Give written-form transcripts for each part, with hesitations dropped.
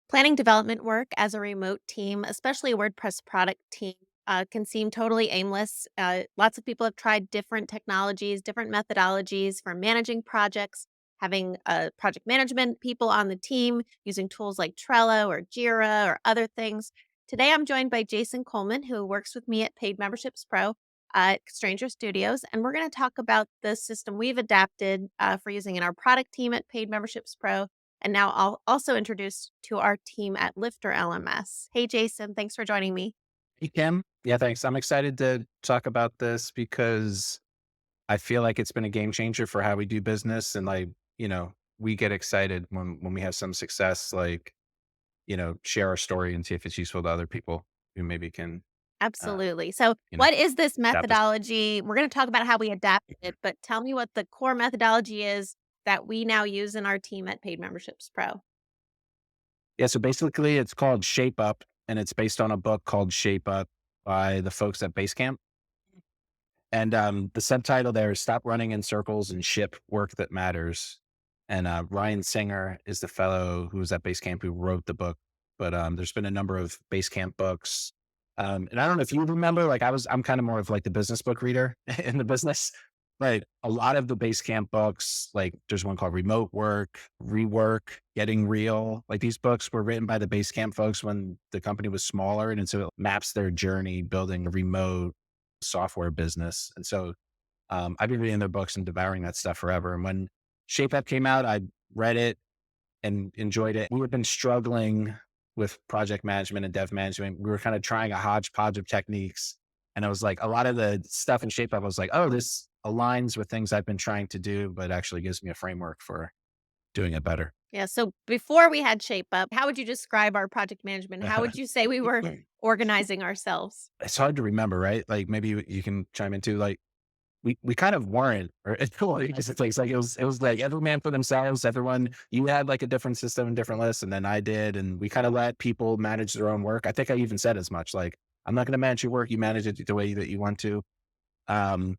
Planning development work as a remote team, especially a WordPress product team, can seem totally aimless. Lots of people have tried different technologies, different methodologies for managing projects, having project management people on the team using tools like Trello or Jira or other things. Today, I'm joined by Jason Coleman, who works with me at Paid Memberships Pro at Stranger Studios, and we're going to talk about the system we've adapted for using in our product team at Paid Memberships Pro and now I'll also introduce to our team at LifterLMS. Hey, Jason, thanks for joining me. Hey, Kim. Yeah, thanks. I'm excited to talk about this because I feel like it's been a game changer for how we do business. And we get excited when we have some success, share our story and see if it's useful to other people who maybe can, uh, Absolutely. So, you know, what is this adopt this. methodology? We're going to talk about how we adapted it, but tell me what the core methodology is that we now use in our team at Paid Memberships Pro. Yeah. So basically it's called Shape Up and it's based on a book called Shape Up by the folks at Basecamp. And the subtitle there is Stop Running in Circles and Ship Work That Matters. And Ryan Singer is the fellow who was at Basecamp who wrote the book. But there's been a number of Basecamp books. And I don't know if you remember, I'm kind of more of like the business book reader in the business. But a lot of the Basecamp books, like there's one called Remote Work, Rework, Getting Real. Like these books were written by the Basecamp folks when the company was smaller. And so it maps their journey building a remote software business. And so I've been reading their books and devouring that stuff forever. And when Shape Up came out, I read it and enjoyed it. We had been struggling with project management and dev management. We were kind of trying a hodgepodge of techniques. And I was like, a lot of the stuff in Shape Up, I was like, oh, this aligns with things I've been trying to do, but actually gives me a framework for doing it better. Yeah. So, before we had Shape Up, how would you describe our project management? How would you say we were organizing ourselves? It's hard to remember, right? Like maybe you can chime into like, we kind of weren't, or it's cool. It's like it was like every man for themselves. Everyone, you had like a different system and different lists, and then I did, and we kind of let people manage their own work. I think I even said as much. Like I'm not going to manage your work. You manage it the way that you want to. Um,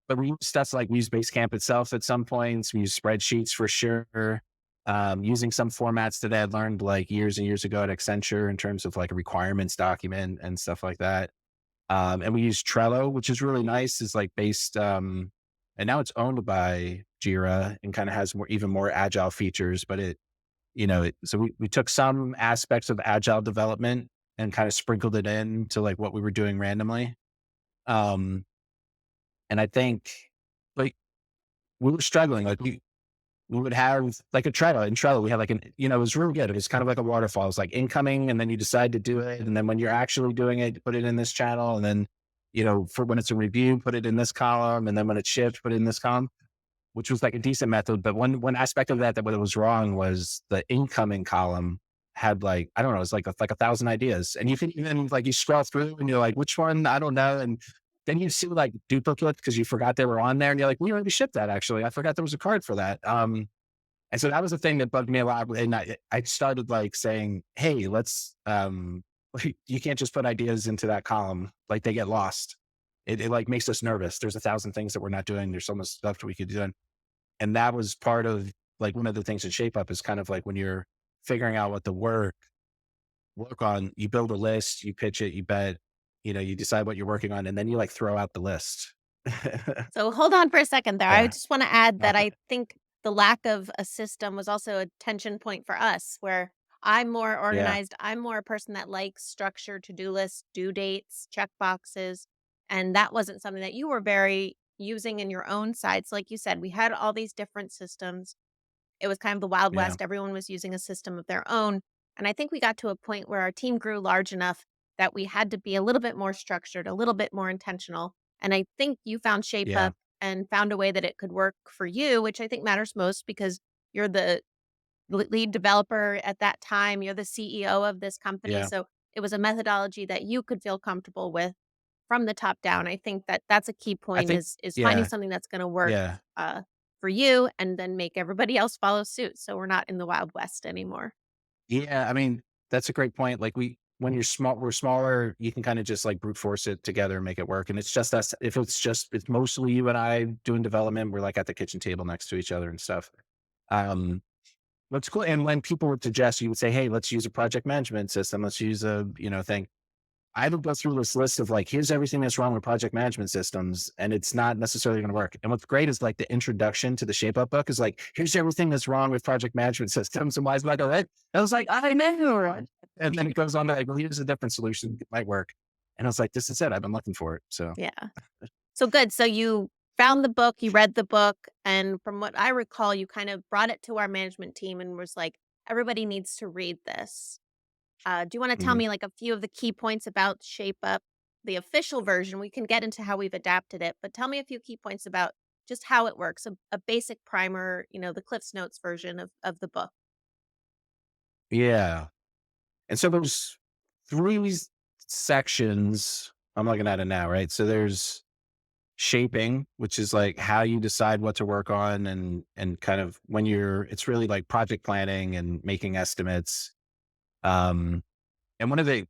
but we use stuff like we use Basecamp itself at some points. We use spreadsheets for sure. Using some formats that I had learned like years and years ago at Accenture in terms of like a requirements document and stuff like that. And we use Trello, which is really nice. Is like based, and now it's owned by Jira and kind of has more, even more agile features. But so we took some aspects of agile development and kind of sprinkled it in to like what we were doing randomly. Um, and I think like we were struggling. Like we would have like a Trello. In Trello, we had like it was really good. It was kind of like a waterfall. It's like incoming, and then you decide to do it. And then when you're actually doing it, you put it in this channel. And then, for when it's a review, put it in this column. And then when it's shipped, put it in this column, which was like a decent method. But one aspect of that what was wrong was the incoming column had like, I don't know, it's like 1,000 ideas. And you can even like you scroll through and you're like, which one? I don't know. And then you see like duplicates because you forgot they were on there. And you're like, we already shipped that actually. I forgot there was a card for that. And so that was the thing that bugged me a lot. And I started like saying, hey, let's, you can't just put ideas into that column. Like they get lost. It like makes us nervous. There's 1,000 things that we're not doing. There's so much stuff that we could do. And that was part of like one of the things in Shape Up is kind of like when you're figuring out what to work on, you build a list, you pitch it, you bet, you decide what you're working on, and then you like throw out the list. So, hold on for a second there. I Yeah. just want to add that Okay. I think the lack of a system was also a tension point for us where I'm more Yeah. organized. I'm more a person that likes structure, to do lists, due dates, check boxes. And that wasn't something that you were very using in your own side. So, like you said, we had all these different systems. It was kind of the Wild Yeah. West. Everyone was using a system of their own. And I think we got to a point where our team grew large enough that we had to be a little bit more structured, a little bit more intentional. And I think you found Shape Yeah. Up and found a way that it could work for you, which I think matters most because you're the lead developer at that time. You're the CEO of this company. Yeah. So it was a methodology that you could feel comfortable with from the top down. I think that that's a key I point think, is finding yeah. something that's going to work Yeah. for you and then make everybody else follow suit. So we're not in the Wild West anymore. Yeah, I mean, that's a great point. Like when we're smaller, you can kind of just like brute force it together and make it work. And it's just us. If it's mostly you and I doing development, we're like at the kitchen table next to each other and stuff. Um, That's cool. And when people would suggest, you would say, hey, let's use a project management system. Let's use a, thing. I would go through this list of like, here's everything that's wrong with project management systems, and it's not necessarily going to work. And what's great is like the introduction to the Shape Up book is like, here's everything that's wrong with project management systems and why it's not going to. I was like, I know. And then it goes on to like, well, here's a different solution. It might work. And I was like, this is it. I've been looking for it. So Yeah. So good. So you found the book, you read the book, and from what I recall, you kind of brought it to our management team and was like, everybody needs to read this. Do you want to tell mhm. me like a few of the key points about Shape Up, the official version? We can get into how we've adapted it, but tell me a few key points about just how it works, a basic primer, the Cliff's Notes version of the book. Yeah. And so there's three sections. I'm looking at it now, right? So there's shaping, which is like how you decide what to work on and kind of when it's really like project planning and making estimates. Um, and one of the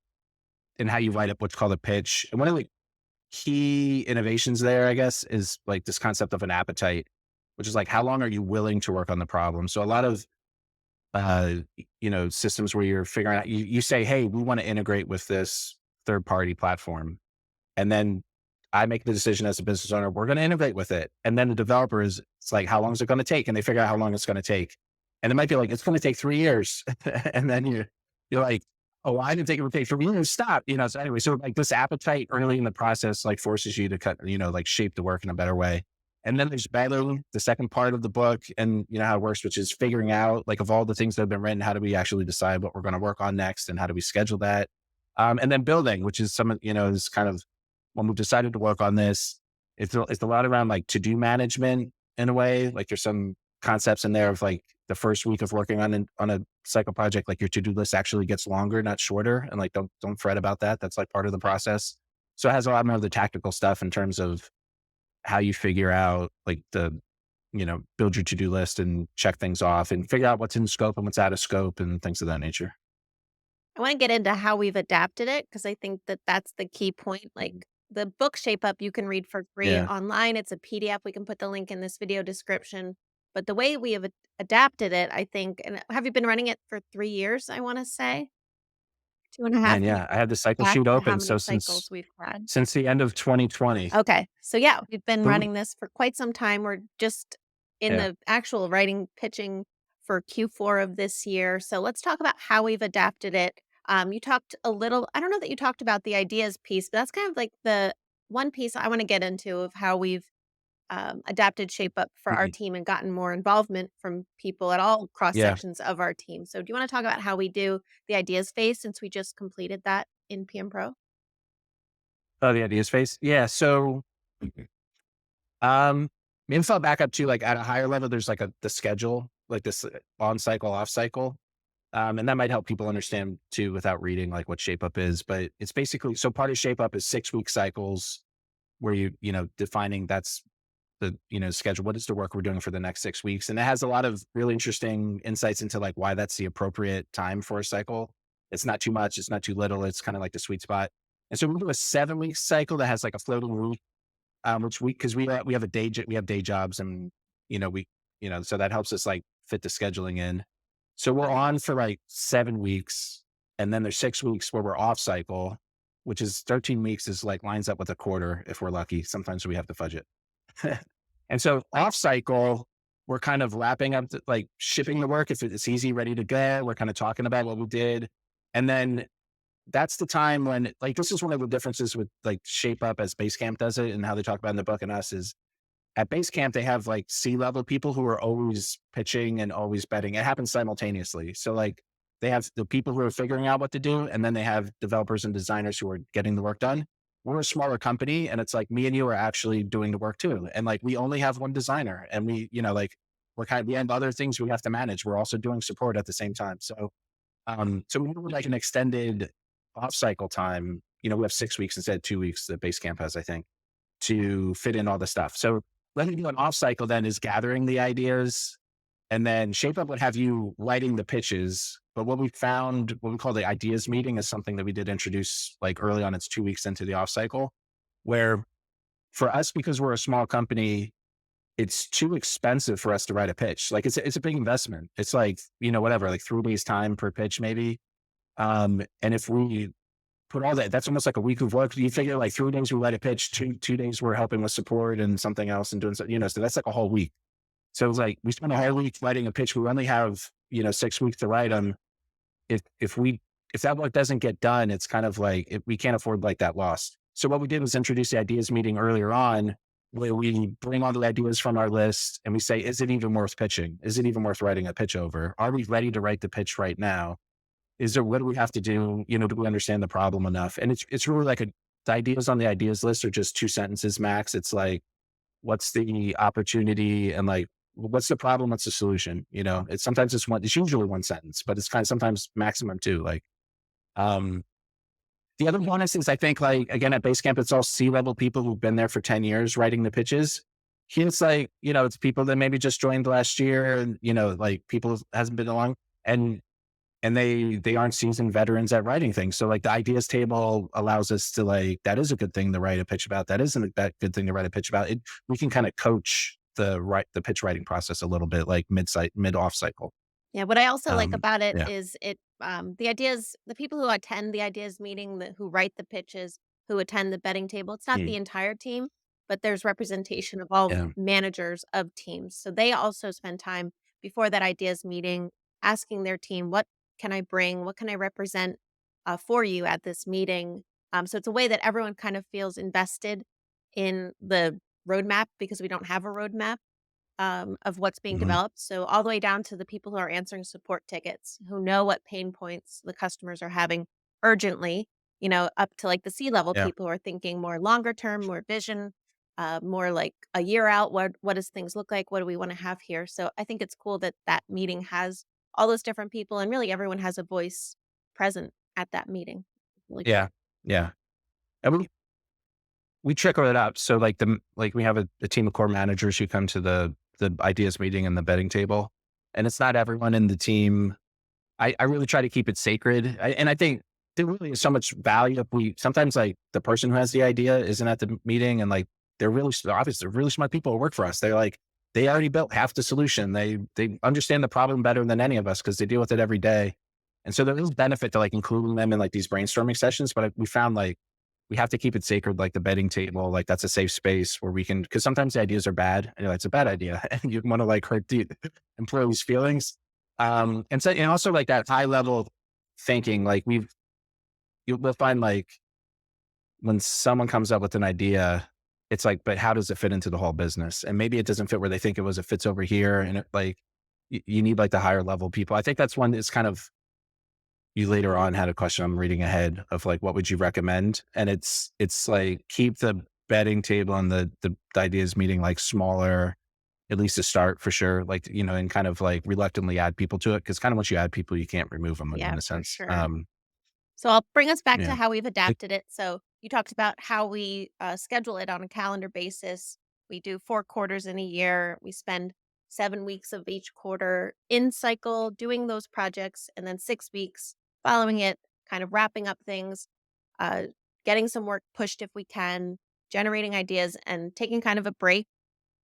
and how you write up what's called a pitch. And one of the key innovations there, I guess, is like this concept of an appetite, which is like how long are you willing to work on the problem? So a lot of systems where you're figuring out you say, hey, we want to integrate with this third party platform. And then I make the decision as a business owner, we're going to innovate with it. And then the developer it's like, how long is it going to take? And they figure out how long it's going to take. And it might be like, it's going to take 3 years. And then you're like, oh, I didn't think it would take 3 years. Stop. So anyway, so like this appetite early in the process, like forces you to like shape the work in a better way. And then there's battling, the second part of the book, and you know how it works, which is figuring out like of all the things that have been written, how do we actually decide what we're going to work on next, and how do we schedule that? And then building, which is is kind of when we've decided to work on this, it's a lot around like to do management in a way. Like there's some concepts in there of like the first week of working on a cycle project, like your to do list actually gets longer, not shorter, and like don't fret about that. That's like part of the process. So it has a lot more of the tactical stuff in terms of how you figure out like build your to do list and check things off and figure out what's in scope and what's out of scope and things of that nature. I want to get into how we've adapted it because I think that that's the key point. Like the book Shape Up, you can read for free Yeah. online. It's a PDF. We can put the link in this video description. But the way we have adapted it, I think, and have you been running it for 3 years? I want to say two and a half And years yeah, I had the cycle back sheet to how open. many So cycles we've had. since the end of 2020. Okay. So yeah, we've been So we running this for quite some time. We're just in yeah. the actual writing pitching for Q4 of this year. So let's talk about how we've adapted it. You talked a little, I don't know that you talked about the ideas piece, but that's kind of like the one piece I want to get into of how we've adapted Shape Up for our Mhm. team and gotten more involvement from people at all cross Yeah. sections of our team. So do you want to talk about how we do the ideas phase since we just completed that in PM Pro? Oh, the ideas phase. Yeah. So um maybe if I back up to like at a higher level, there's like the schedule, like this on cycle, off cycle. And that might help people understand too without reading like what shape up is. But it's basically so part of shape up is 6 week cycles where defining that's the schedule. What is the work we're doing for the next 6 weeks? And it has a lot of really interesting insights into like why that's the appropriate time for a cycle. It's not too much, it's not too little. It's kind of like the sweet spot. And so we do a 7 week cycle that has like a floating week, which because we have we have day jobs and we so that helps us like fit the scheduling in. So we're on for like 7 weeks, and then there's 6 weeks where we're off cycle, which is 13 weeks is like lines up with a quarter if we're lucky. Sometimes we have to fudge it. And so off cycle, we're kind of wrapping up, like shipping the work. If it's easy, ready to go, we're kind of talking about what we did. And then that's the time when, like, this is one of the differences with like Shape Up as Basecamp does it and how they talk about in the book and us is at Basecamp, they have like C-level people who are always pitching and always betting. It happens simultaneously. So like they have the people who are figuring out what to do, and then they have developers and designers who are getting the work done. We're a smaller company, and it's like me and you are actually doing the work too. And like we only have one designer, and like we have other things we have to manage. We're also doing support at the same time. So we need like an extended off cycle time. We have 6 weeks instead of 2 weeks that Basecamp has, I think, to fit in all the stuff. So letting you do an off cycle then is gathering the ideas, and then Shape Up would have you writing the pitches. But what we found, what we call the ideas meeting, is something that we did introduce like early on. It's 2 weeks into the off cycle, where for us, because we're a small company, it's too expensive for us to write a pitch. Like it's a big investment. It's like, whatever, like 3 days time per pitch maybe. And if we put all that, that's almost like a week of work. You figure like 3 days we write a pitch, two days we're helping with support and something else and doing so, so that's like a whole week. So it's like we spend a whole week writing a pitch. We only have, 6 weeks to write them. If that work doesn't get done, it's kind of like we can't afford like that loss. So what we did was introduce the ideas meeting earlier on, where we bring all the ideas from our list and we say, is it even worth pitching? Is it even worth writing a pitch over? Are we ready to write the pitch right now? What do we have to do? Do we understand the problem enough? And it's really like the ideas on the ideas list are just 2 sentences max. It's like, what's the opportunity and like, what's the problem? What's the solution? It's usually 1 sentence, but it's kind of sometimes maximum two. Like, um, the other bonus is I think like, again, at Basecamp, it's all C-level people who've been there for 10 years writing the pitches. Here it's like, it's people that maybe just joined last year and, like people who hasn't been along and, they aren't seasoned veterans at writing things. So like the ideas table allows us to like, that is a good thing to write a pitch about. That isn't a good thing to write a pitch about. We can kind of coach the pitch writing process a little bit, like mid off cycle. Yeah, what I also like about it Yeah. is the people who attend the ideas meeting, who write the pitches, who attend the betting table, it's not the Mm, entire team, but there's representation of all yeah. managers of teams. So they also spend time before that ideas meeting asking their team, what can I bring? What can I represent for you at this meeting? So it's a way that everyone kind of feels invested in the roadmap because we don't have a roadmap of what's being Mhm. developed. So all the way down to the people who are answering support tickets, who know what pain points the customers are having urgently, up to like the C-level Yeah. people who are thinking more longer term, more vision, more like a year out. What does things look like? What do we want to have here? So I think it's cool that that meeting has all those different people, and really everyone has a voice present at that meeting. Really Yeah. cool. Yeah. And we trickle it up. So like we have a team of core managers who come to the ideas meeting and the betting table. And it's not everyone in the team. I really try to keep it sacred. And I think there really is so much value if we sometimes like the person who has the idea isn't at the meeting and like obviously they're really smart people who work for us. They're like, they already built half the solution. They understand the problem better than any of us because they deal with it every day. And so there is benefit to like including them in like these brainstorming sessions. But we found like we have to keep it sacred, like the betting table, like that's a safe space where we can, because sometimes the ideas are bad. And it's a bad idea, and you want to like hurt the employees' feelings. And so, and also like that high level thinking, like we'll find like when someone comes up with an idea, it's like, but how does it fit into the whole business? And maybe it doesn't fit where they think it was. It fits over here, and you need like the higher level people. I think that's one that's kind of you later on had a question I'm reading ahead of like, what would you recommend? And it's like, keep the betting table and the ideas meeting like smaller, at least to start for sure. Like, and kind of like reluctantly add people to it. Cause kind of once you add people, you can't remove them Yeah, in a for sense. sure. So I'll bring us back to Yeah. how we've Like, adapted it. So you talked about how we schedule it on a calendar basis. We do 4 quarters in a year. We spend 7 weeks of each quarter in cycle doing those projects, and then 6 weeks following it, kind of wrapping up things, uh, getting some work pushed if we can, generating ideas, and taking kind of a break,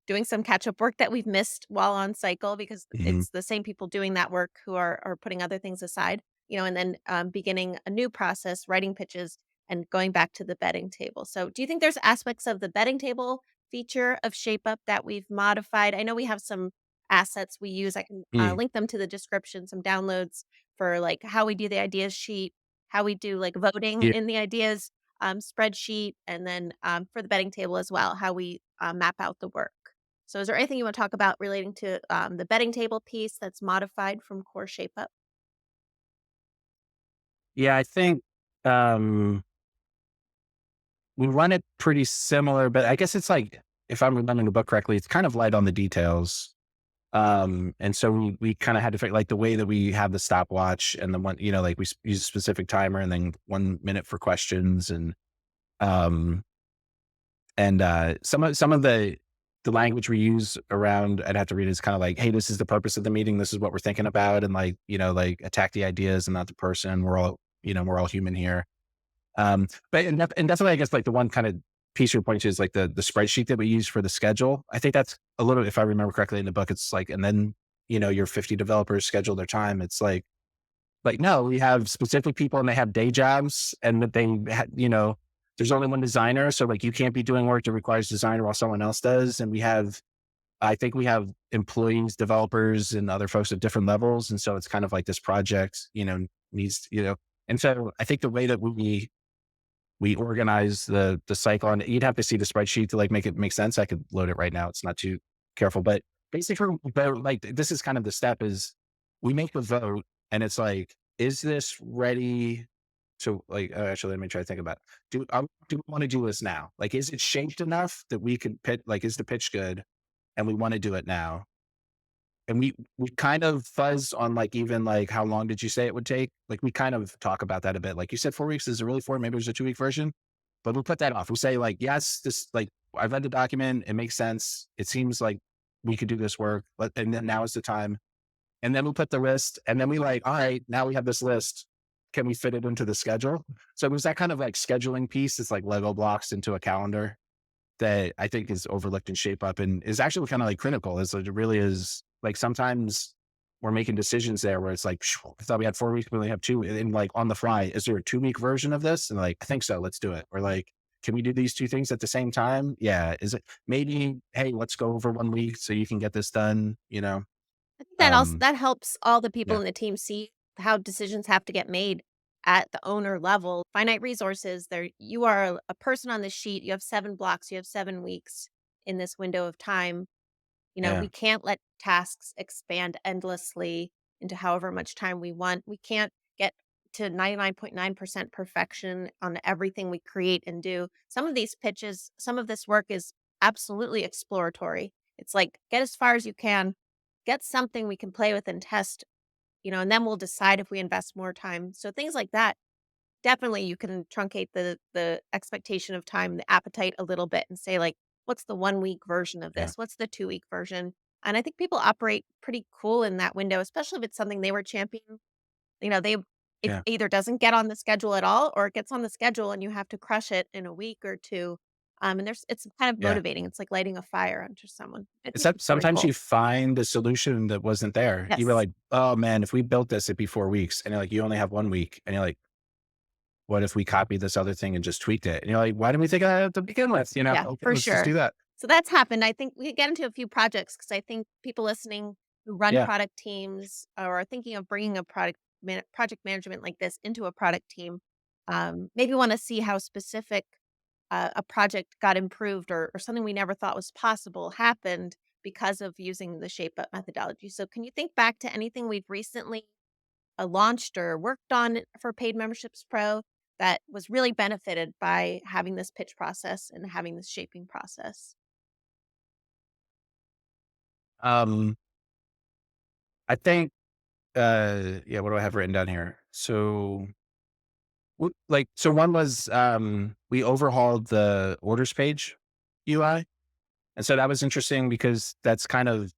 doing some catch up work that we've missed while on cycle because mhm. it's the same people doing that work who are putting other things aside, and then beginning a new process, writing pitches and going back to the betting table. So, do you think there's aspects of the betting table feature of ShapeUp that we've modified? I know we have some assets we use. I can Mm, link them to the description, some downloads for like how we do the ideas sheet, how we do like voting yeah. in the ideas spreadsheet, and then for the betting table as well, how we map out the work. So is there anything you want to talk about relating to, the betting table piece that's modified from core ShapeUp? Yeah. I think, um, we run it pretty similar, but I guess it's like, if I'm remembering the book correctly, it's kind of light on the details. And so we kind of had to figure like the way that we have the stopwatch and the one, like use a specific timer and then 1 minute for questions um, some of the language we use around, I'd have to read is kind of like, hey, this is the purpose of the meeting. This is what we're thinking about. And like, like attack the ideas and not the person. We're all human here. But and definitely, I guess like the one kind of piece you're pointing to is like the spreadsheet that we use for the schedule. I think that's a little, if I remember correctly in the book, it's like, and then, your 50 developers schedule their time. It's like, no, we have specific people and they have day jobs and that there's only one designer. So like you can't be doing work that requires designer while someone else does. And I think we have employees, developers and other folks at different levels. And so it's kind of like this project, needs, and so I think the way that we organize the cycle, and you'd have to see the spreadsheet to like make it make sense. I could load it right now. It's not too careful, but basically, like this is kind of the step is we make the vote and it's like, is this ready to like, actually, let me try to think about it. Do we want to do this now? Like, is it shaped enough that we can pitch, like, is the pitch good? And we want to do it now. And we kind of fuzz on like even like how long did you say it would take? Like we kind of talk about that a bit. Like you said 4 weeks, is it really 4? Maybe it was a 2-week version, but we'll put that off. We say like, yes, this like I've read the document, it makes sense. It seems like we could do this work, but and then now is the time. And then we'll put the list and then we like, all right, now we have this list. Can we fit it into the schedule? So it was that kind of like scheduling piece. It's like Lego blocks into a calendar that I think is overlooked in Shape Up and is actually kind of like critical. Is like it really is like sometimes we're making decisions there where it's like, "Phew, I thought we had 4 weeks, we only have 2. And like on the fly, is there a 2-week version of this? And like, I think so. Let's do it. Or like, can we do these 2 things at the same time? Yeah. Is it maybe, hey, let's go over 1 week so you can get this done, I think that also Um, that helps all the people yeah, in the team see how decisions have to get made at the owner level. Finite resources, there you are a person on this sheet, you have 7 blocks, you have 7 weeks in this window of time. We yeah, can't let tasks expand endlessly into however much time we want. We can't get to 99.9% perfection on everything we create and do. Some of these pitches, some of this work is absolutely exploratory. It's like get as far as you can, get something we can play with and test, and then we'll decide if we invest more time. So things like that, definitely you can truncate the expectation of time, the appetite a little bit and say like, what's the 1 week version of yeah, this? What's the 2 week version? And I think people operate pretty cool in that window, especially if it's something they were championing. They it yeah, either doesn't get on the schedule at all or it gets on the schedule and you have to crush it in a week or two. And it's kind of yeah. motivating. It's like lighting a fire under someone. I think Except it's really sometimes you cool. find a solution that wasn't there. You were Yes. like, oh man, if we built this, it'd be 4 weeks. And you're like, you only have 1 week. And you're like, what if we copied this other thing and just tweaked it? And you're like, why didn't we think of that to begin with? Yeah, Okay, for let's just sure. do that. So that's happened. I think we could get into a few projects because I think people listening who run Yeah. product teams or are thinking of bringing a project management like this into a product team, maybe want to see how specific a project got improved or something we never thought was possible happened because of using the shape up methodology. So can you think back to anything we've recently launched or worked on for Paid Memberships Pro that was really benefited by having this pitch process and having this shaping process? Um, I think, yeah, what do I have written down here? So, so one was, we overhauled the orders page UI. And so that was interesting because that's kind of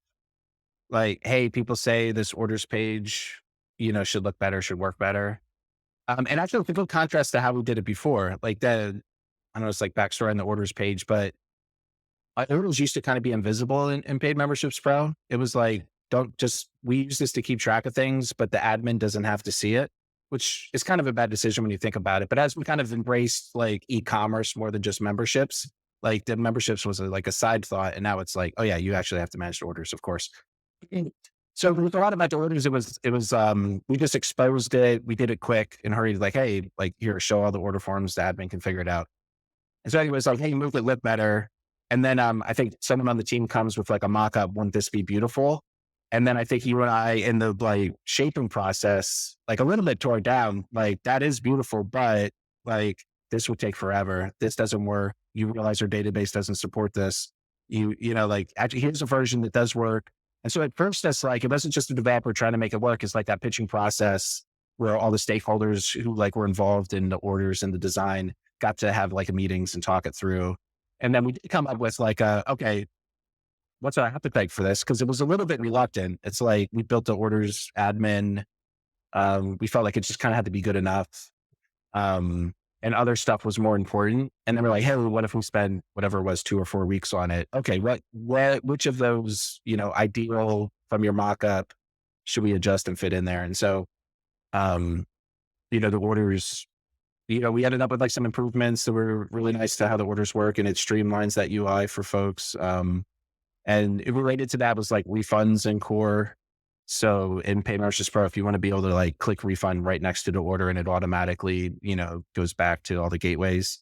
like, hey, people say this orders page, should look better, should work better. And actually, people contrast to how we did it before. Like I don't know, it's like backstory on the orders page, but orders used to kind of be invisible in Paid Memberships Pro. It was like, don't just, we use this to keep track of things, but the admin doesn't have to see it, which is kind of a bad decision when you think about it. But as we kind of embraced like e-commerce more than just memberships, like the memberships was like a side thought. And now it's like, oh yeah, you actually have to manage the orders, of course. Mm. So with a lot about the orders, we just exposed it. We did it quick and hurried, like, hey, like here, show all the order forms, the admin can figure it out. And so anyways, like, hey, move it look better. And then I think someone on the team comes with like a mock-up, wouldn't this be beautiful? And then I think you and I in the like shaping process, like a little bit tore down, like that is beautiful, but like this would take forever. This doesn't work. You realize our database doesn't support this. Like actually here's a version that does work. And so at first that's like, it wasn't just a developer trying to make it work. It's like that pitching process where all the stakeholders who like were involved in the orders and the design got to have like meetings and talk it through. And then we did come up with like, okay, what's our appetite for this? Cause it was a little bit reluctant. It's like we built the orders admin. We felt like it just kind of had to be good enough. Um, and other stuff was more important. And then we're like, hey, what if we spend whatever it was 2 or 4 weeks on it? Okay, which of those, ideal from your mock-up should we adjust and fit in there? And so, um, the orders, we ended up with like some improvements that were really nice to how the orders work, and it streamlines that UI for folks. And it related to that was like refunds in core. So in Paymasters Pro, if you want to be able to like click refund right next to the order and it automatically, goes back to all the gateways.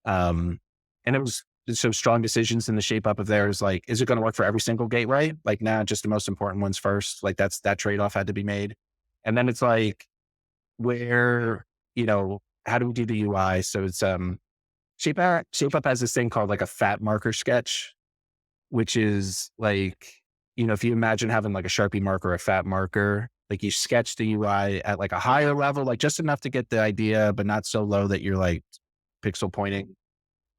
Um, and it was so strong decisions in the shape up of there is like, is it going to work for every single gateway? Like, nah, just the most important ones first. Like that trade-off had to be made. And then it's like, where, how do we do the UI? So it's, shape up has this thing called like a fat marker sketch, which is like, if you imagine having like a Sharpie marker, a fat marker, like you sketch the UI at like a higher level, like just enough to get the idea, but not so low that you're like pixel pointing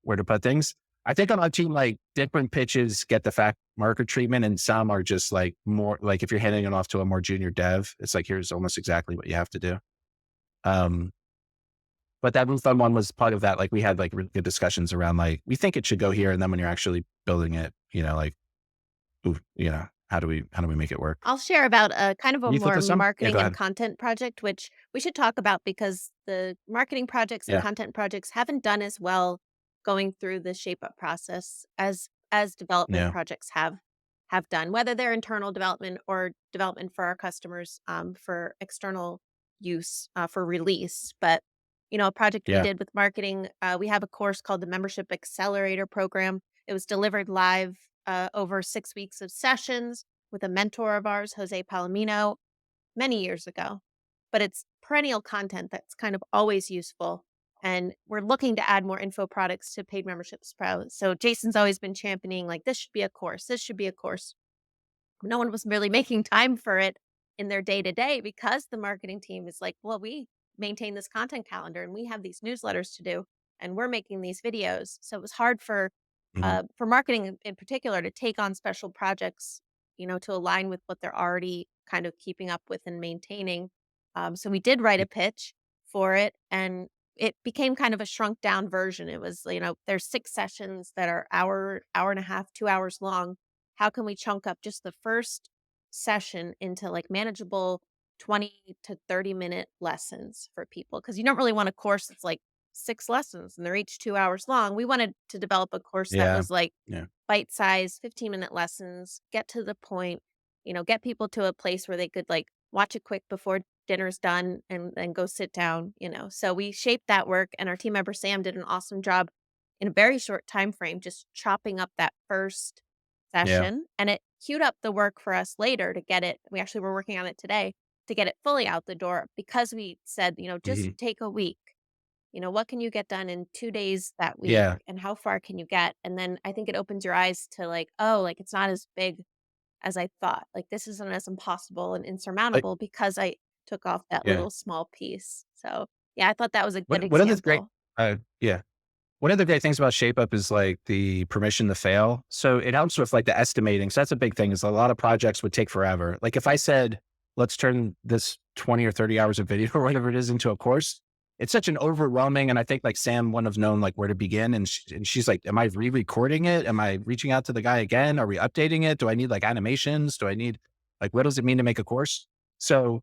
where to put things. I think on our team, like different pitches get the fat marker treatment, and some are just like more like if you're handing it off to a more junior dev, it's like, here's almost exactly what you have to do. Um, but that Roof on one was part of that. Like we had like really good discussions around like, we think it should go here. And then when you're actually building it, like, ooh, how do we make it work? I'll share about a kind of a You thought more of some? Yeah, go marketing and ahead. content project, which we should talk about because the marketing projects and Yeah, content projects haven't done as well going through the shape up process as development yeah, projects have done, whether they're internal development or development for our customers for external use for release. But a project we yeah, did with marketing, we have a course called the Membership Accelerator Program. It was delivered live over 6 weeks of sessions with a mentor of ours, Jose Palomino, many years ago. But it's perennial content that's kind of always useful. And we're looking to add more info products to paid memberships pro. So Jason's always been championing like this should be a course. This should be a course. No one was really making time for it in their day to day because the marketing team is like, well, we maintain this content calendar and we have these newsletters to do and we're making these videos. So it was hard mhm, for marketing in particular to take on special projects, to align with what they're already kind of keeping up with and maintaining. So we did write y a pitch for it and it became kind of a shrunk down version. It was, there's 6 sessions that are hour and a half, 2 hours long. How can we chunk up just the first session into like manageable 20 to 30-minute lessons for people? Because you don't really want a course that's like 6 lessons and they're each 2 hours long. We wanted to develop a course that yeah, was like yeah, bite sized 15-minute lessons, get to the point, get people to a place where they could like watch it quick before dinner's done and then go sit down. So we shaped that work and our team member Sam did an awesome job in a very short time frame just chopping up that first yeah, session and it queued up the work for us later to get it. We actually were working on it today to get it fully out the door because we said, just mhm, take a week. What can you get done in 2 days that week yeah. and how far can you get? And then I think it opens your eyes to like, oh, like it's not as big as I thought. Like this isn't as impossible and Like, insurmountable because I took off that yeah. little small piece. So, yeah, I thought that was a good One of the great, example. yeah. One of the great things about ShapeUp is like the permission to fail. So it helps with like the estimating. So that's a big thing is a lot of projects would take forever. Like if I said, let's turn this 20 or 30 hours of video or whatever it is into a course, it's such an overwhelming. And I think like Sam wouldn't have known like where to begin. And she's like, am I re-recording it? Am I reaching out to the guy again? Are we updating it? Do I need like animations? Do I need like, what does it mean to make a course? So,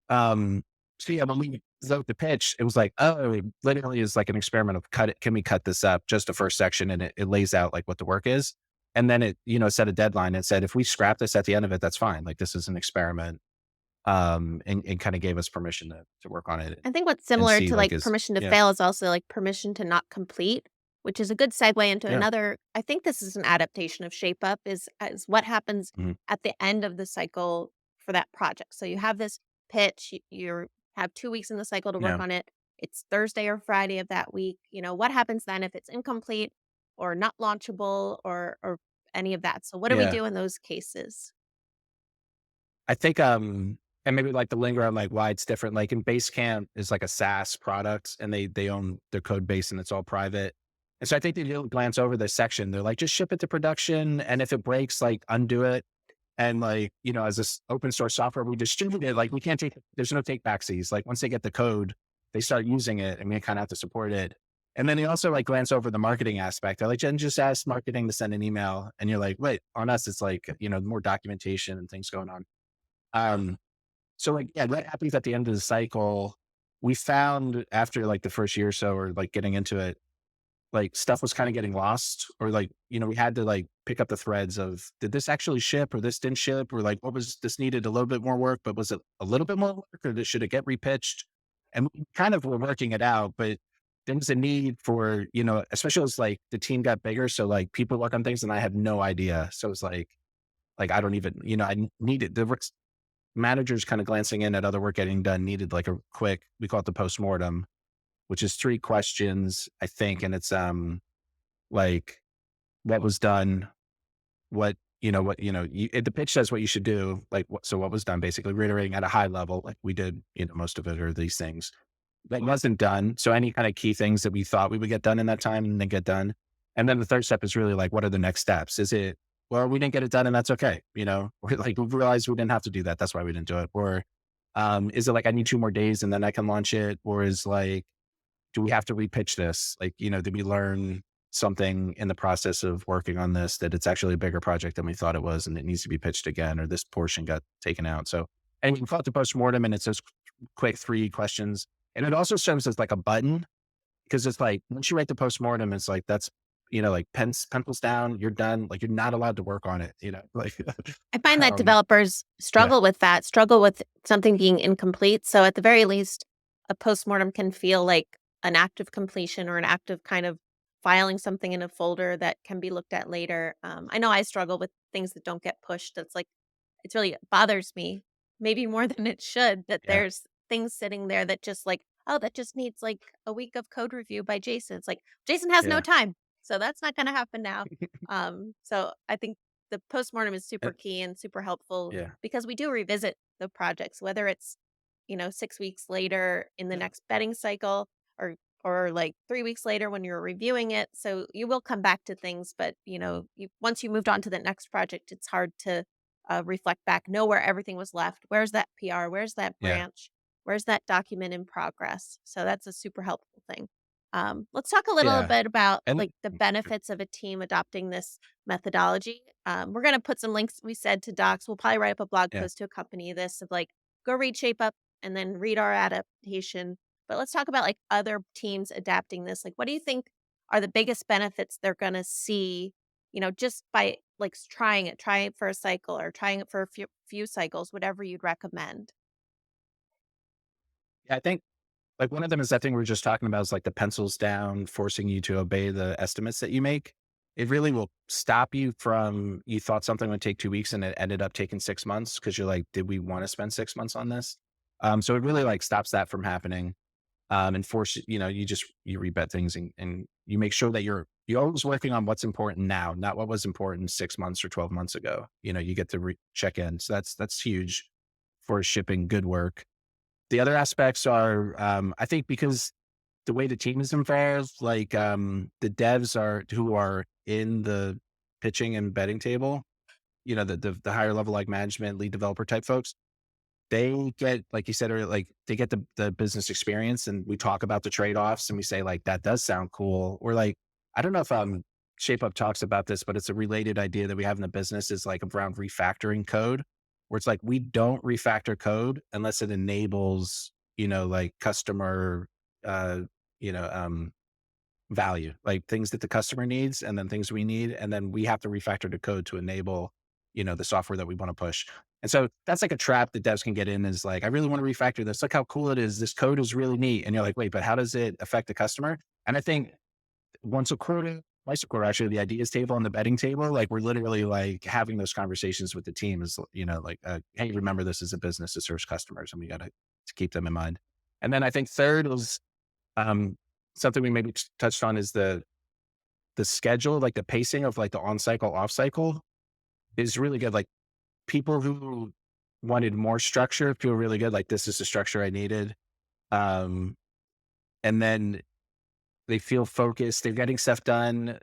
um, so yeah, when we wrote the pitch, it was like, oh, it literally is like an experiment of cut it. Can we cut this up? Just the first section, and it lays out like what the work is. And then it, set a deadline and said, if we scrap this at the end of it, that's fine. Like this is an experiment. And kind of gave us permission to work on it I think what's and similar see to like like is permission to yeah, fail is also like permission to not complete, which is a good segue into yeah, another. I think this is an adaptation of Shape Up is what happens mhm, at the end of the cycle for that project. So you have this pitch, you have 2 weeks in the cycle to work yeah, on it. It's Thursday or Friday of that week. What happens then if it's incomplete or not launchable or any of that? So what do we yeah. do in those cases? I think, and maybe like the linger on like why it's different. Like in Basecamp is like a SaaS product and they own their code base and it's all private. And so I think they do glance over this section. They're like, just ship it to production. And if it breaks, like undo it. And like, as this open source software, we distribute it. Like we can't take, there's no take backsies. Like once they get the code, they start using it and we kind of have to support it. And then you also like glance over the marketing aspect. I like, Jen just asked marketing to send an email and you're like, wait, on us, it's like, more documentation and things going on. Um, so like, yeah, what happens at the end of the cycle, we found after like the first year or so, or like getting into it, like stuff was kind of getting lost, or like, we had to like pick up the threads of, did this actually ship or this didn't ship? Or like, what was this needed a little bit more work, but was it a little bit more work or should it get repitched? And we kind of were working it out, but there was a need for, especially as like the team got bigger. So like people work on things and I had no idea. So it's like, I don't even, I needed managers kind of glancing in at other work getting done needed like a quick, we call it the postmortem, which is 3 questions, I think. And it's, like what was done, the pitch says what you should do, like what was done, basically reiterating at a high level, like we did, most of it or these things that wasn't done. So any kind of key things that we thought we would get done in that time and then get done. And then the third step is really like, what are the next steps? Is it, well, we didn't get it done and that's okay. Or like we realized we didn't have to do that. That's why we didn't do it. Or is it like, I need 2 more days and then I can launch it? Or is like, do we have to repitch this? Like, did we learn something in the process of working on this that it's actually a bigger project than we thought it was and it needs to be pitched again, or this portion got taken out? So, and we call it the postmortem and it's those quick 3 questions. And it also serves as like a button because it's like, once you write the postmortem, it's like, that's, like pencils down, you're done. Like you're not allowed to work on it, like, I find that um, developers yeah, struggle with that, struggle with something being incomplete. So at the very least, a postmortem can feel like an act of completion or an act of kind of filing something in a folder that can be looked at later. I know I struggle with things that don't get pushed. It's like it's really bothers me, maybe more than it should, that yeah, there's things sitting there that just like, oh, that just needs like a week of code review by Jason. It's like Jason has no yeah, time, so that's not going to happen now. So I think the postmortem is super and- key and super helpful yeah, because we do revisit the projects, whether it's 6 weeks later in the next betting cycle or like 3 weeks later when you're reviewing it. So you will come back to things, but once you moved on to the next project, it's hard to reflect back, know where everything was left. Where's that PR? Where's that yeah, branch? Where's that document in progress? So that's a super helpful thing. Let's talk a little yeah. bit about And like the benefits of a team adopting this methodology. We're going to put some links we said to docs. We'll probably write up a blog yeah. post to accompany this of like go read Shape Up and then read our adaptation. But let's talk about like other teams adapting this. Like, what do you think are the biggest benefits they're going to see just by like trying it for a cycle or trying it for a few cycles, whatever you'd recommend. Yeah, I think like one of them is that thing we are just talking about is like the pencils down, forcing you to obey the estimates that you make. It really will stop you from, you thought something would take 2 weeks and it ended up taking 6 months because you're like, did we want to spend 6 months on this? So it really like stops that from happening. And force, you rebet things and you make sure that you're always working on what's important now, not what was important 6 months or 12 months ago. You get to check in. So that's huge for shipping good work. The other aspects are, I think because the way the team is involved, like, the devs who are in the pitching and betting table, the higher level, like management, lead developer type folks, they get, like you said earlier, like they get the business experience and we talk about the trade-offs and we say like, that does sound cool. Or like, I don't know if, Shape Up talks about this, but it's a related idea that we have in the business is like around refactoring code, where it's like, we don't refactor code unless it enables, like customer, uh, you know, um, value, like things that the customer needs and then things we need. And then we have to refactor the code to enable, the software that we want to push. And so that's like a trap that devs can get in is like, I really want to refactor this. Look how cool it is. This code is really neat. And you're like, wait, but how does it affect the customer? And I think once a quarter, twice a quarter, actually, the ideas table and the betting table, like we're literally like having those conversations with the team is, like, hey, remember this is a business that serves customers and we got to keep them in mind. And then I think third was, um, something we maybe touched on is the schedule, like the pacing of like the on cycle, off cycle is really good. Like people who wanted more structure feel really good. Like this is the structure I needed. Um, and then they feel focused. They're getting stuff done.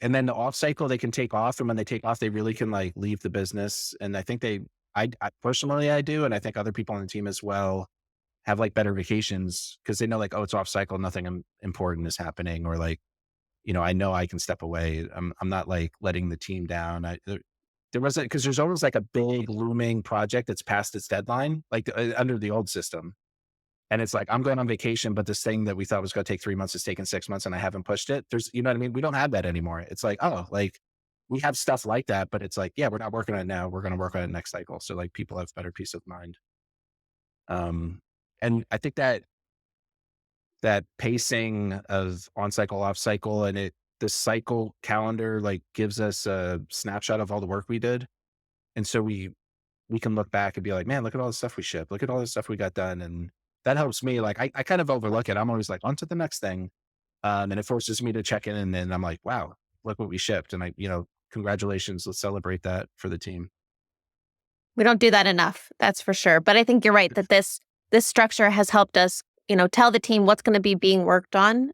And then the off cycle, they can take off. And when they take off, they really can like leave the business. And I think I personally, I do. And I think other people on the team as well. have like better vacations because they know like, oh, it's off cycle, nothing important is happening, or like, I know I can step away. I'm not like letting the team down. There wasn't, because there's always like a big looming project that's past its deadline, like under the old system. And it's like, I'm going on vacation, but this thing that we thought was going to take 3 months is taking 6 months and I haven't pushed it. You know what I mean? We don't have that anymore. It's like, oh, like we have stuff like that, but it's like, yeah, we're not working on it now. We're going to work on it next cycle. So like people have better peace of mind. Um, and I think that pacing of on cycle, off cycle, and the cycle calendar like gives us a snapshot of all the work we did. And so we can look back and be like, man, look at all the stuff we shipped. Look at all the stuff we got done. And that helps me. Like I kind of overlook it. I'm always like, on to the next thing. And it forces me to check in, and then I'm like, wow, look what we shipped. And congratulations. Let's celebrate that for the team. We don't do that enough, that's for sure. But I think you're right that this structure has helped us, tell the team what's going to be being worked on,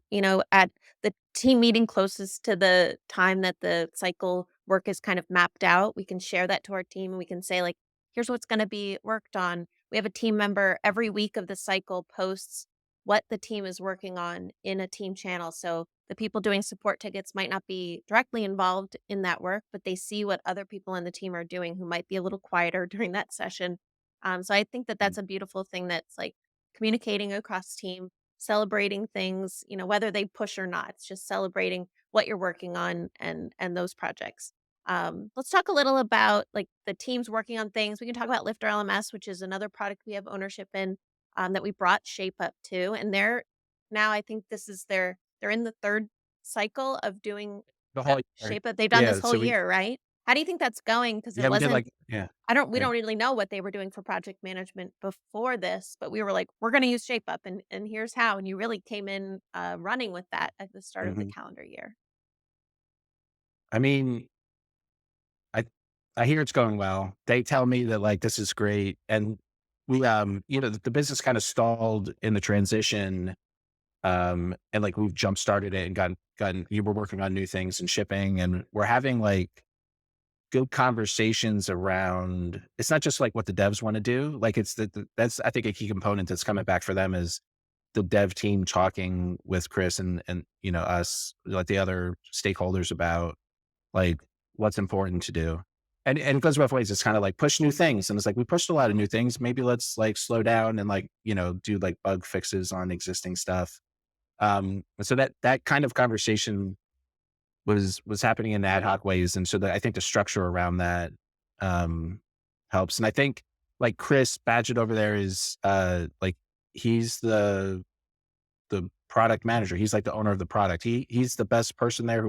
at the team meeting closest to the time that the cycle work is kind of mapped out. We can share that to our team and we can say like, here's what's going to be worked on. We have a team member every week of the cycle posts what the team is working on in a team channel. So the people doing support tickets might not be directly involved in that work, but they see what other people in the team are doing who might be a little quieter during that session. So I think that Mm. that's a beautiful thing that's like communicating across team, celebrating things, whether they push or not. It's just celebrating what you're working on and those projects. Let's talk a little about like the teams working on things. We can talk about LifterLMS, which is another product we have ownership in that we brought Shape Up to, and they're now I think this is they're in the third cycle of doing The whole year. Shape Up. They've done this Yeah. whole So year, right? How do you think that's going? Because it we did wasn't like, yeah. we Yeah. don't really know what they were doing for project management before this, but we were like, "We're gonna use Shape Up, and here's how," and you really came in, running with that at the start of the Mhm. calendar year. I mean, I I hear it's going well. They tell me that like this is great, and we the business kind of stalled in the transition, and like we've jump started it and gotten you were working on new things and shipping, and we're having like good conversations around. It's not just like what the devs want to do. Like it's that's I think a key component that's coming back for them is the dev team talking with Chris and us, like the other stakeholders about like what's important to do. And it goes both ways. It's kind of like push new things. And it's like we pushed a lot of new things. Maybe let's like slow down and like, do like bug fixes on existing stuff. So that kind of conversation was happening in ad hoc ways. And so that I think the structure around that um helps. And I think like Chris Badgett over there is like he's the product manager. He's like the owner of the product. He's the best person there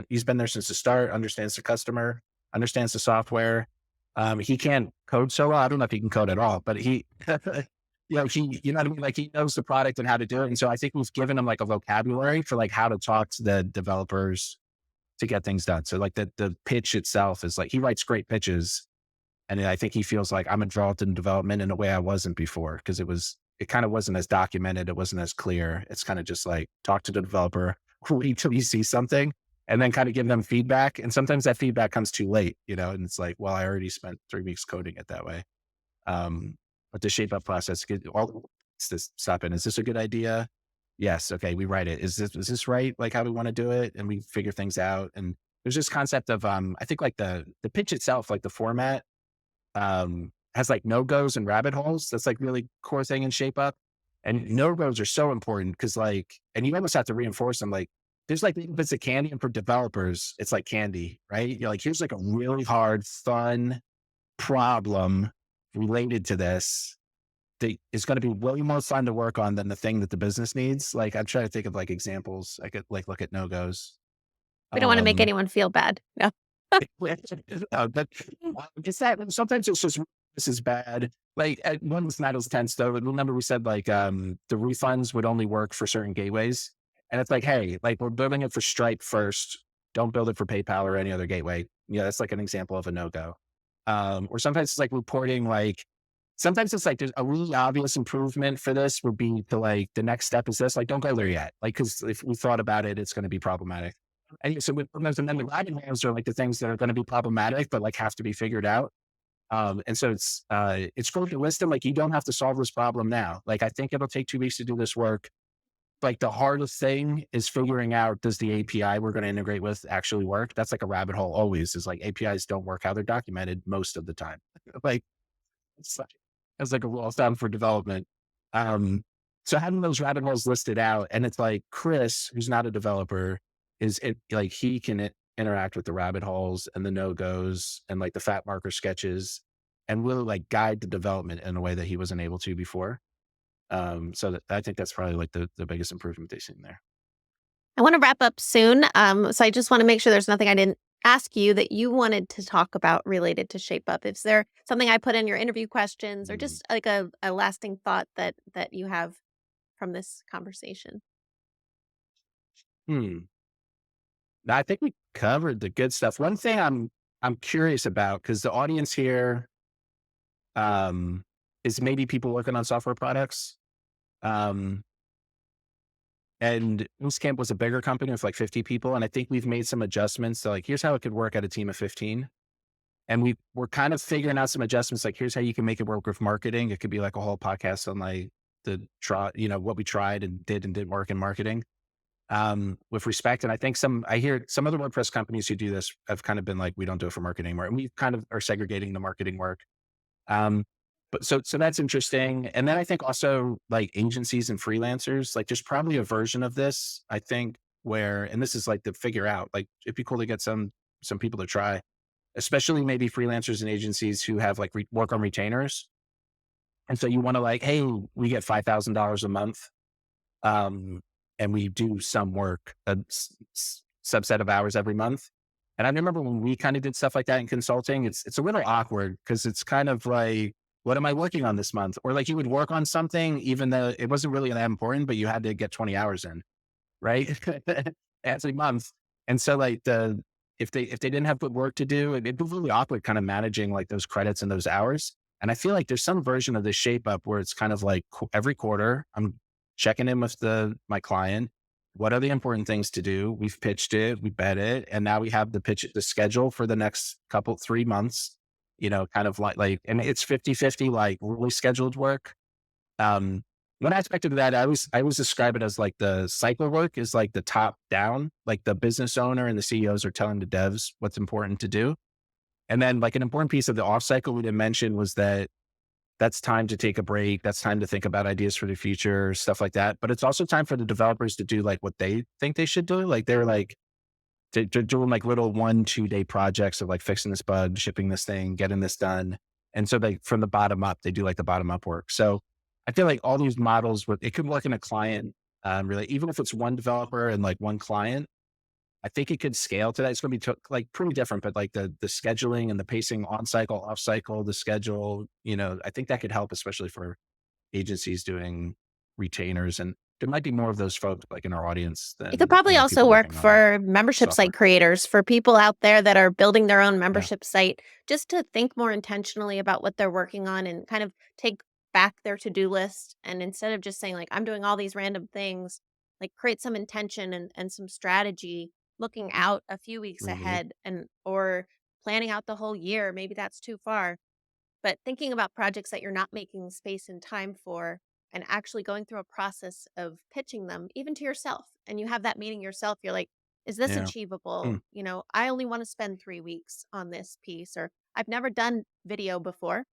he's been there since the start, understands the customer, understands the software. He can't code so well. I don't know if he can code at all, but he, you know what I mean? Like he knows the product and how to do it. And so I think we've given him like a vocabulary for like how to talk to the developers to get things done. So like the pitch itself is like, he writes great pitches. And I think he feels like I'm involved in development in a way I wasn't before because it kind of wasn't as documented. It wasn't as clear. It's kind of just like talk to the developer, wait till you see something and then kind of give them feedback. And sometimes that feedback comes too late, and it's like, well, I already spent 3 weeks coding it that way. Um, but the shape up process, all this stop in. Is this a good idea? Yes. Okay. We write it. Is this right? Like how we want to do it? And we figure things out. And there's this concept of, I think like the pitch itself, like the format, has like no-goes and rabbit holes. That's like really core thing in Shape Up. And no-goes are so important because like, and you almost have to reinforce them. Like there's like little bits of candy and for developers, it's like candy, right? You're like, here's like a really hard, fun problem related to this that is going to be way more fun to work on than the thing that the business needs. Like I'm trying to think of like examples. I could like look at no-goes. We don't wanna make Um, anyone feel bad. No. But it's that sometimes it's just this is bad. Like at one was Natal's tense though. Remember we said like the refunds would only work for certain gateways. And it's like, hey, like we're building it for Stripe first. Don't build it for PayPal or any other gateway. Yeah, that's like an example of a no-go. Or sometimes it's like reporting like sometimes it's like there's a really obvious improvement for this would be to like the next step is this, like don't go there yet. Like because if we thought about it, it's going to be problematic. And so and then the lagging ones are like the things that are going to be problematic, but like have to be figured out. And so it's called the wisdom. Like, you don't have to solve this problem now. Like, I think it'll take 2 weeks to do this work. Like, the hardest thing is figuring out, does the API we're going to integrate with actually work? That's like a rabbit hole always, is like APIs don't work how they're documented most of the time. Like, it's like, it's like a rule of thumb for development. Um, so having those rabbit holes listed out, and it's like Chris, who's not a developer, is it like he can interact with the rabbit holes and the no goes and like the fat marker sketches, and really like guide the development in a way that he wasn't able to before. So that, I think that's probably like the biggest improvement they've seen there. I want to wrap up soon. So I just want to make sure there's nothing I didn't ask you that you wanted to talk about related to Shape Up. Is there something I put in your interview questions, or Mm. just like a lasting thought that you have from this conversation? Hmm. Now, I think we covered the good stuff. One thing I'm curious about, because the audience here um, is maybe people working on software products. Um, and Basecamp was a bigger company with like 50 people. And I think we've made some adjustments to like, here's how it could work at a team of 15. And we're kind of figuring out some adjustments. Like, here's how you can make it work with marketing. It could be like a whole podcast on like what we tried and didn't work in marketing, with respect. And I think I hear some other WordPress companies who do this have kind of been like, we don't do it for marketing anymore. And we kind of are segregating the marketing work. Um, but so that's interesting. And then I think also like agencies and freelancers, like there's probably a version of this, I think, where, and this is like to figure out, like it'd be cool to get some people to try, especially maybe freelancers and agencies who have like work on retainers. And so you want to like, hey, we get $5,000 a month, um, and we do some work, subset of hours every month. And I remember when we kind of did stuff like that in consulting, it's a little awkward because it's kind of like, what am I working on this month? Or like you would work on something even though it wasn't really that important, but you had to get 20 hours in, right? Every month. And so like if they didn't have good work to do, it'd be really awkward kind of managing like those credits and those hours. And I feel like there's some version of this shape up where it's kind of like every quarter I'm checking in with my client. What are the important things to do? We've pitched it, we bet it, and now we have the schedule for the next 3 months, kind of and it's 50-50, like really scheduled work. um, One aspect of that, I always describe it as like the cycle work is like the top down, like the business owner and the CEOs are telling the devs what's important to do. And then like an important piece of the off cycle we didn't mention was that that's time to take a break. That's time to think about ideas for the future, stuff like that. But it's also time for the developers to do like what they think they should do. Like they're like, they're doing like little 1-2 day projects of like fixing this bug, shipping this thing, getting this done. And so they, from the bottom up, they do like the bottom up work. So I feel like all these models, it could work in a client, really, even if it's one developer and like one client, I think it could scale to that. It's going to be like pretty different, but like the scheduling and the pacing on cycle, off cycle, the schedule, I think that could help, especially for agencies doing retainers. And there might be more of those folks like in our audience It could than, probably also people work working on for membership software. site creators, for people out there that are building their own Yeah. membership site, just to think more intentionally about what they're working on and kind of take back their to-do list. And instead of just saying, like, I'm doing all these random things, like create some intention and some strategy, looking out a few weeks Mhm. ahead, and or planning out the whole year. Maybe that's too far, but thinking about projects that you're not making space and time for, and actually going through a process of pitching them even to yourself, and you have that meeting yourself, you're like, is this Yeah. achievable? Mm. I only want to spend 3 weeks on this piece, or I've never done video before.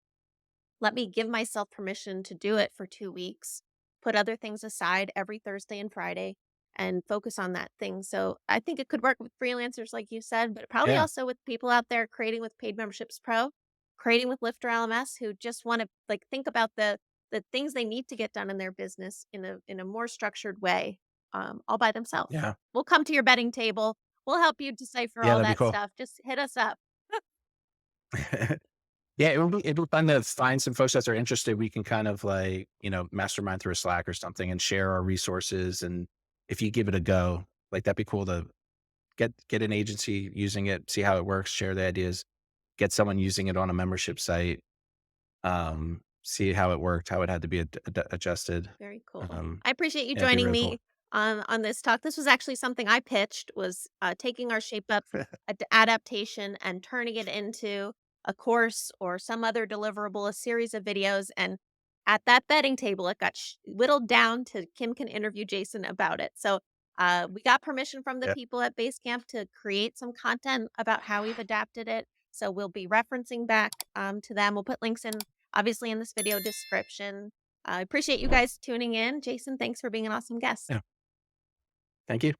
Let me give myself permission to do it for 2 weeks, put other things aside every Thursday and Friday, and focus on that thing. So I think it could work with freelancers, like you said, but probably Yeah. also with people out there creating with Paid Memberships Pro, creating with LifterLMS, who just want to like think about the things they need to get done in their business in a more structured way, all by themselves. Yeah. We'll come to your betting table. We'll help you decipher Yeah, all that'd be that cool. stuff. Just hit us up. Yeah, it would be fun to find some folks that are interested. We can kind of like, mastermind through a Slack or something and share our resources. And if you give it a go, like that'd be cool to get an agency using it, see how it works, share the ideas, get someone using it on a membership site, see how it worked, how it had to be adjusted. Very cool. Um, I appreciate you yeah, it'd be joining really cool. me on this talk. This was actually something I pitched, was taking our Shape Up adaptation and turning it into a course or some other deliverable, a series of videos. And at that betting table, it got whittled down to Kim can interview Jason about it. So we got permission from the Yeah. people at Basecamp to create some content about how we've adapted it. So we'll be referencing back to them. We'll put links in, obviously, in this video description. I appreciate you guys tuning in. Jason, thanks for being an awesome guest. Yeah. Thank you.